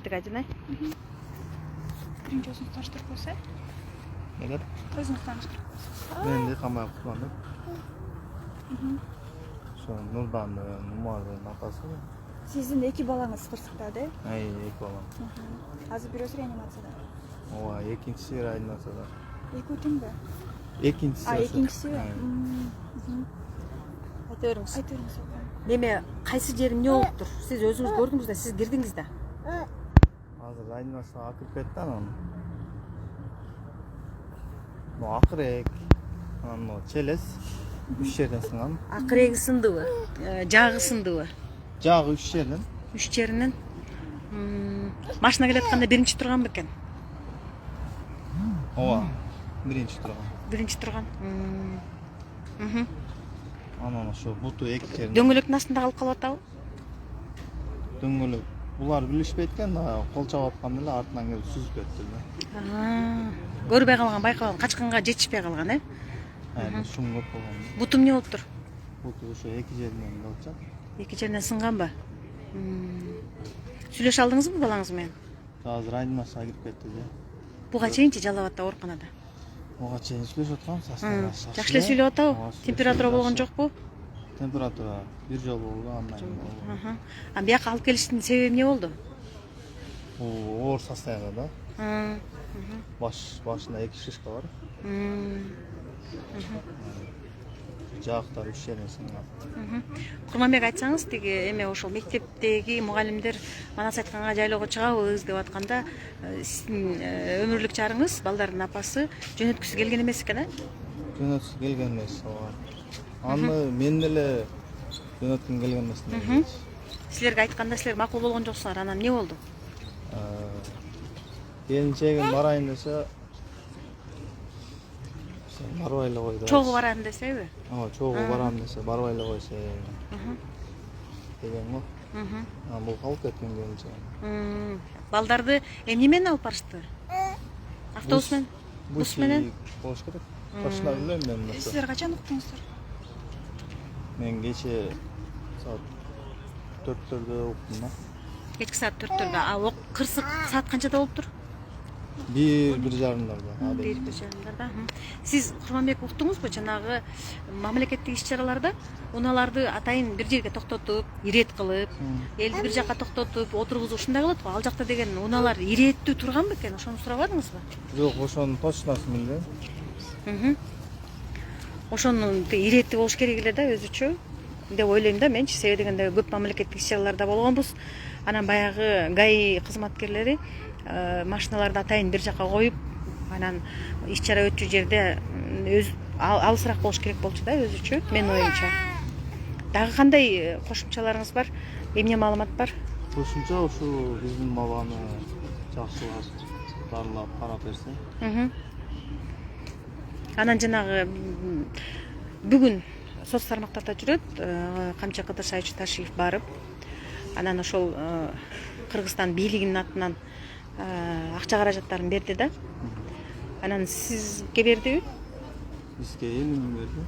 кеттик Айдын ай. Биринчи өзүңүз таныштырып койсо. Neler? Өзүңүз таныштырып койсо. Ben de kamaya kullandım. Şu Nurdan Numar'ın atası. Сиздин эки балаңыз кырсыкта, да? Ay, ilk olan. Азыр бирөөсү реанимацияда. Ova, ikincisi Raynasa'da. Экөө тең да? İkincisi. Экинчиси. Айта бериңиз. Айта бериңиз. Неме кайсы жери эмне болуптур? Сиз өзүңүз көрдүңүз да, сиз кирдиңиз да. Hazır Raynasa akıp etti onu. Bu akırek. Ano çeles. Üç yerden sınan. Акыреги сындыбы? Жагы сындыбы? Cağı üç yerden. Үч жеринен. Машина келатканда биринчи турган бекен? Ova. Birinci durağın. Биринчи турган. Ananı şu butu ek yerden. Дөңгөлөктүн астында калып калып атабы? Döngülük. Bular bilişpeytken da kol çabapkan bile артынан келip süzüp ettiler. Көрбөй калган, байкабаган, качканга жетишпей калган, э? Yani şum көп болған. Бутум эмне болуптур? Butu şu iki yerinden kalacak. Эки жеринен сынганбы? Сүйлөшө алдыңызбы балаңыз менен? Hazır Raynasa'ya girip etti de. Буга чейинчи Жалал-Абадта ооруканада. Oğa çeyin süleş oturgan sasına. Жакшы эле сүйлөп атабы? Температура болгон жокпу? Температура bir жол болду, андан кийин болду. А бияка алып келиштин себеби эмне болду? O оор состояние да. Başında iki şişka var. Жактар үч жерден сынган. Курманбек, айтсаңыз, тиги эме ошол мектептеги мугалимдер манас айтканга жайлоого чыгабыз деп атканда, сиздин өмүрлүк жарыңыз, балдардын апасы жөнөткүсү келген эмес экен, э? Жөнөткүсү келген эмес ооба. Аны мен деле жөнөткүм келген эмес. Силерге айтканда силер макул болгон жоксуңар, анан эмне болду? Келинчегим барайын десе, барбай эле койду. Чогуу барам десеби? Ооба, чогуу барам десе, барбай эле койсо деген го. Бул калып кеткен келинчегим. Балдарды эмне менен алып барышты? Автобус менен? Бус менен? Болуш керек. Точно билбейм мен. Сиздер качан уктуңуздар? Мен кече саат 4-төрдө уктум да. Кечки саат 4-төрдө. А кырсык саат канчада болуптур? 1-1:30-дарда. 1:30-дарда. Сиз Курманбек уктуңузбу, жанагы мамлекеттик иш-чараларда унааларды атайын бир жерге токтотуп, ирет кылып, элди бир жакка токтотуп, отургузуп ушундай кылат го. Ал жакта деген унаалар иреттүү турган бекен? Ошону сурабадыңызбы? Жок, ошонун точносын билбейм. Ошонун иреттүү болуш керек эле да өзүчө деп ойлойм да менчи. Себеби дегенде көп мамлекеттик иш-чараларда болгонбуз. Анан баягы ГАИ кызматкерлери машиналарды атайын бир жака коюп, анан иш-чара өтчү жерде алысыраак болуш керек болчу да өзүчө, менин оюмча. Дагы кандай кошумчаларыңыз бар? Эмне маалымат бар? Кошумча ушул биздин баланы жакшылап дарылап карап берсе. Анан жанагы бүгүн соц тармактарда жүрөт, Камча Кыдыршайчы Ташиев барып, анан ошол Кыргызстан бийлигинин атынан акча каражаттарын берди да. Анан сизге бердиби? Бизге 50 миң берди.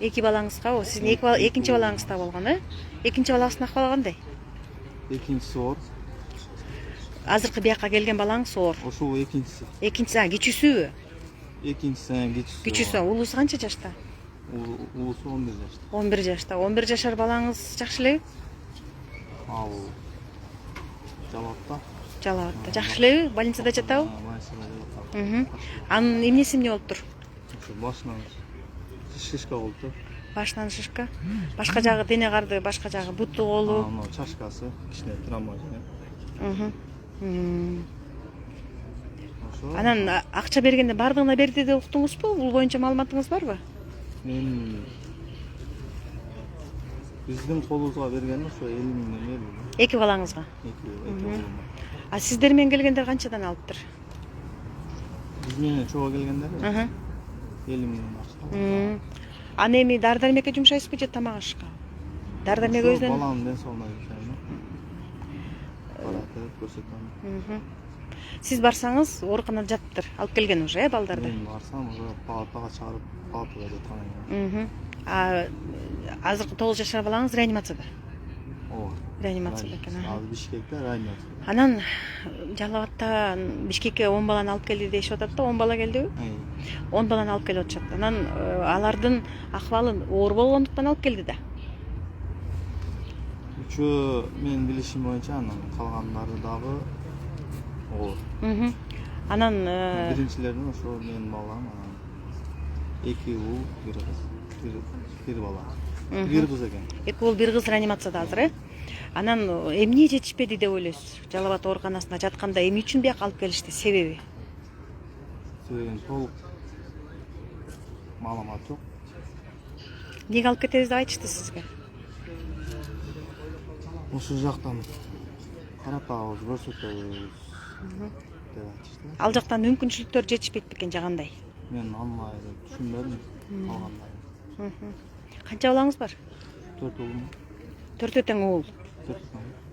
Эки балаңызга, сиздин экинчи балаңыз да болгон, э? Экинчи балаңыздын акыбалы кандай? Экинчиси оор. Азыркы бияка келген балаңыз оор. Ошол экинчиси. Экинчиси, кичүүсүбү? Экинчисинен кичүүсү. Кичүүсү, улуусу канча жашта? Улуусу 11 жашта. 11 жашта. 11 жашар балаңыз жакшы элеби? Ал Жалалабадта. Жалалабадта. Жакшы элеби? Больницада жатабы? Больницада жатат. Анын эмнеси эмне болуптур? Башынан шишка болду. Башынан шишка. Башка жагы дене карды, башка жагы буту, колу. Аны чашкасы, кичине травма жеген. Анан акча бергенде бардыгына берди деп уктуңузбу? Бул боюнча маалыматыңыз барбы? Мен биздин колубузга бергени ошо 50 миңден берди. Эки балаңызга? Эки. А сиздер менен келгендер канчадан алыптыр? Биз менен чогуу келгендер 50 миңден ашты. Аны эми дары-дармекке жумшайсызбы же тамак ашка? Дары-дармек өзүнөн баланын ден соолугуна жумшайм. Барат көрсөтөм. Сиз барсаңыз ооруканада жатыптыр. Алып келген уже, балдарды. Мен барсам уже палатага чыгарып, палатага жаткан. А азыркы 9 жашар балаңыз реанимацияда. Ооба. реанимацияда экен. Ал Бишкекте реанимация. Анан Жалал-Абадтан Бишкекке 10 баланы алып келди дешип атат да, 10 бала келдиби? 10 баланы алып келип атышат. Анан алардын акыбалы оор болгондуктан алып келди да. Үчөө менин билишим боюнча, анан калгандары дагы оор. Анан Биринчилерден ошо менин балам, анан 2 уул, 1 кыз, 1 бала. 1 кыз экен. 2 уул 1 кыз реанимацияда азыр, Анан эмне жетишпеди деп ойлойсуз? Жалал-Абад ооруканасына жатканда эмне үчүн бияка алып келишти? Себеби? Себебин толук маалымат жок. Эмнеге алып кетебиз деп айтышты сизге? Ушул жактан каратабыз, көрсөтөбүз деп айтышты. Ал жактан мүмкүнчүлүктөр жетишпейт бекен жагандай. Мен андай түшүнбөдүм калгандай. Канча балаңыз бар? 4 уулум. 4 тең уул. 4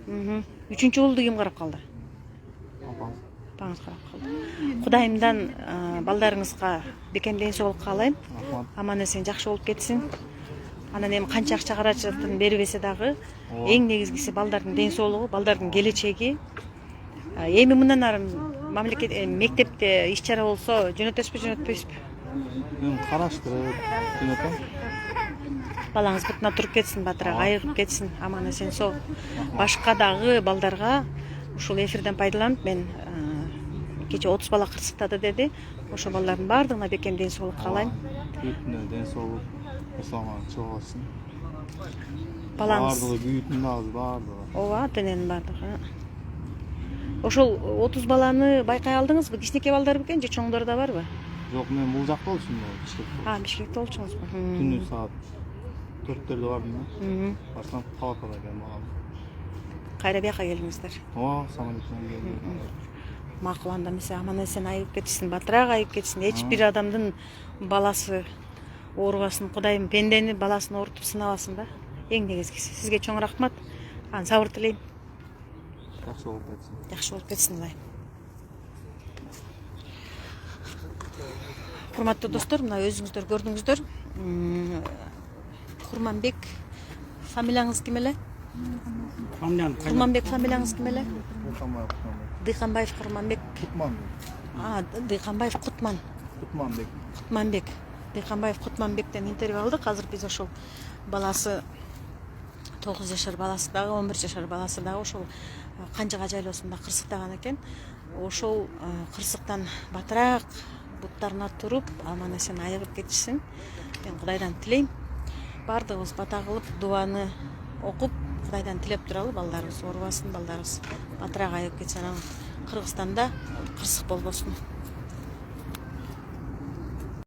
уулум. 3-үчү уулду ким карап калды? Апам. Апаңыз карап калды. Кудайымдан балдарыңызга бекем ден соолук каалайм. Рахмат. Аман эсен жакшы болуп кетсин. Анан эми канча акча каражатын бербесе дагы эң негизгиси балдардын ден соолугу, балдардын келечеги. Эми мындан ары мамлекет мектепте иш-чара болсо жөнөтөсүзбү, жөнөтпөйсүзбү? Мен караштырып жөнөтөм. Балаңыз бутуна туруп кетсин, батыраак айыгып кетсин, аман эсен соо. Башка дагы балдарга ушул эфирден пайдаланып мен кече 30 бала кырсыктады деди. Ошо балдардын баардыгына бекем ден соолук каалайм. Бүтүнө ден соолук, исламан чыгып алсын. Балаңыз Баардыгы бүтүн дагы баардыгы. ооба, дененин баардыгы. Ошол 30 баланы байкай алдыңызбы? Кичинекей балдар бекен же чоңдор да барбы? Жок, мен бул жакта болчумун, Бишкекте. Бишкекте болчуңузбу? Түнү саат 4-төрдө бардым да. Барсам палатада экен балам. Кайра бияка келдиңиздер. Ооба, самолет менен келдим. Макул, анда эмесе аман эсен айыгып кетсин, батыраак айыгып кетсин. Эч бир адамдын баласы оорубасын, Кудайым пендени баласын оорутуп сынабасын да. Эң негизгиси. Сизге чоң рахмат. Сабыр тилейм. Жакшы болуп кетсин. Жакшы болуп кетсин Алайым. Курматтуу достор, мына өзүңүздөр көрдүңүздөр. Курманбек, фамилияңыз ким эле? Курманбек фамилияңыз ким эле? Дыйканбаев Курманбек. Дыйканбаев Кутман. Кутманбек. Дыйканбаев Кутманбектен интервью алдык. Азыр биз ошол баласы 9 жашар баласы дагы, 11 жашар баласы дагы ошол Канжыга жайлоосунда кырсыктаган экен. Ошол кырсыктан батыраак буттарына туруп, аман эсен айыгып кетишсин. Мен Кудайдан тилейм. Бардыгыбыз бата кылып, дуаны окуп, Кудайдан тилеп туралы, балдарыбыз оорубасын, балдарыбыз батыраак айыгып кетсин. Кыргызстанда кырсык болбосун.